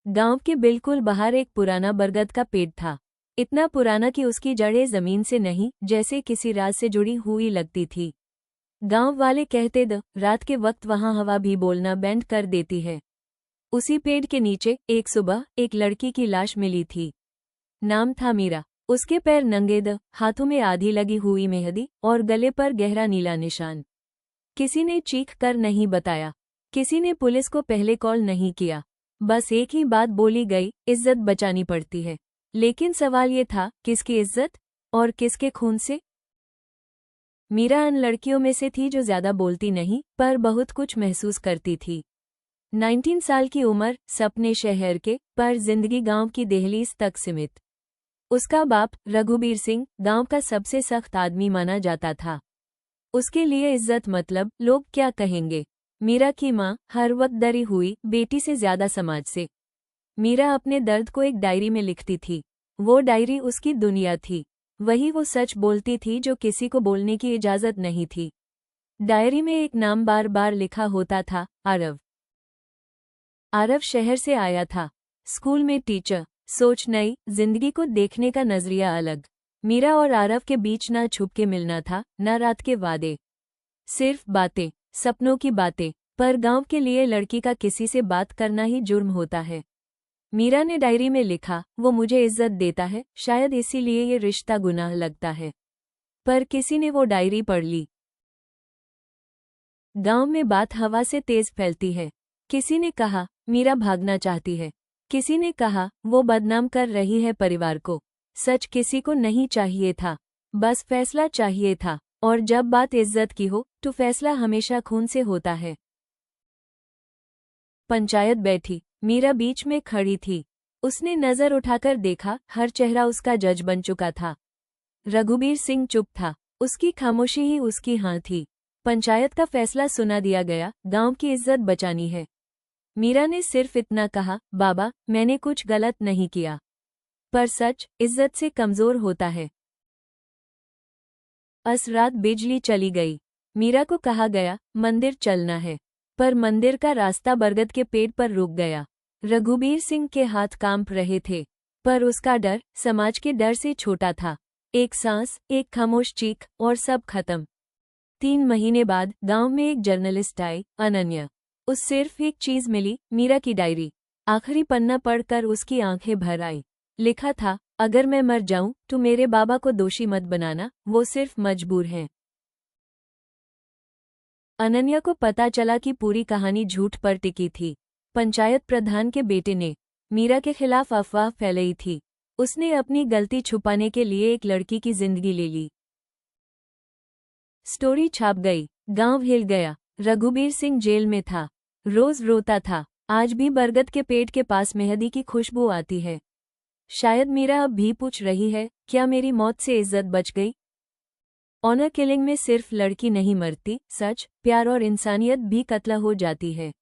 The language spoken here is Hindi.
गांव के बिल्कुल बाहर एक पुराना बरगद का पेड़ था। इतना पुराना कि उसकी जड़ें जमीन से नहीं, जैसे किसी राज से जुड़ी हुई लगती थी। गांव वाले कहते रात के वक्त वहां हवा भी बोलना बैंड कर देती है। उसी पेड़ के नीचे एक सुबह एक लड़की की लाश मिली थी। नाम था मीरा। उसके पैर नंगे हाथों में आधी लगी हुई मेहंदी और गले पर गहरा नीला निशान। किसी ने चीख कर नहीं बताया, किसी ने पुलिस को पहले कॉल नहीं किया। बस एक ही बात बोली गई, इज्जत बचानी पड़ती है। लेकिन सवाल ये था, किसकी इज्जत और किसके खून से? मीरा उन लड़कियों में से थी जो ज्यादा बोलती नहीं, पर बहुत कुछ महसूस करती थी। 19 साल की उम्र, सपने शहर के, पर जिंदगी गांव की दहलीज तक सीमित। उसका बाप रघुबीर सिंह गांव का सबसे सख्त आदमी माना जाता था। उसके लिए इज्जत मतलब लोग क्या कहेंगे। मीरा की माँ हर वक्त डरी हुई, बेटी से ज्यादा समाज से। मीरा अपने दर्द को एक डायरी में लिखती थी। वो डायरी उसकी दुनिया थी। वही वो सच बोलती थी जो किसी को बोलने की इजाजत नहीं थी। डायरी में एक नाम बार बार लिखा होता था, आरव। आरव शहर से आया था, स्कूल में टीचर, सोच नई, जिंदगी को देखने का नजरिया अलग। मीरा और आरव के बीच ना छुप के मिलना था, न रात के वादे, सिर्फ बातें, सपनों की बातें। पर गांव के लिए लड़की का किसी से बात करना ही जुर्म होता है। मीरा ने डायरी में लिखा, वो मुझे इज्जत देता है, शायद इसीलिए ये रिश्ता गुनाह लगता है। पर किसी ने वो डायरी पढ़ ली। गांव में बात हवा से तेज फैलती है। किसी ने कहा, मीरा भागना चाहती है। किसी ने कहा, वो बदनाम कर रही है परिवार को। सच किसी को नहीं चाहिए था, बस फैसला चाहिए था। और जब बात इज्जत की हो, तो फैसला हमेशा खून से होता है। पंचायत बैठी। मीरा बीच में खड़ी थी। उसने नजर उठाकर देखा, हर चेहरा उसका जज बन चुका था। रघुबीर सिंह चुप था, उसकी खामोशी ही उसकी हाँ थी। पंचायत का फैसला सुना दिया गया, गांव की इज्जत बचानी है। मीरा ने सिर्फ इतना कहा, बाबा, मैंने कुछ गलत नहीं किया। पर सच इज्जत से कमजोर होता है। उस रात बिजली चली गई। मीरा को कहा गया, मंदिर चलना है। पर मंदिर का रास्ता बरगद के पेड़ पर रुक गया। रघुबीर सिंह के हाथ कांप रहे थे, पर उसका डर समाज के डर से छोटा था। एक सांस, एक खामोश चीख, और सब खत्म। 3 महीने बाद गांव में एक जर्नलिस्ट आई, अनन्या। उस सिर्फ एक चीज मिली, मीरा की डायरी। आखिरी पन्ना पढ़कर उसकी आंखें भर आई। लिखा था, अगर मैं मर जाऊं तो मेरे बाबा को दोषी मत बनाना, वो सिर्फ मजबूर हैं। अनन्या को पता चला कि पूरी कहानी झूठ पर टिकी थी। पंचायत प्रधान के बेटे ने मीरा के खिलाफ अफवाह फैलाई थी। उसने अपनी गलती छुपाने के लिए एक लड़की की जिंदगी ले ली। स्टोरी छाप गई, गांव हिल गया। रघुबीर सिंह जेल में था, रोज रोता था। आज भी बरगद के पेड़ के पास मेहंदी की खुशबू आती है। शायद मीरा अब भी पूछ रही है, क्या मेरी मौत से इज्जत बच गई? ऑनर किलिंग में सिर्फ लड़की नहीं मरती, सच, प्यार और इंसानियत भी कत्ल हो जाती है।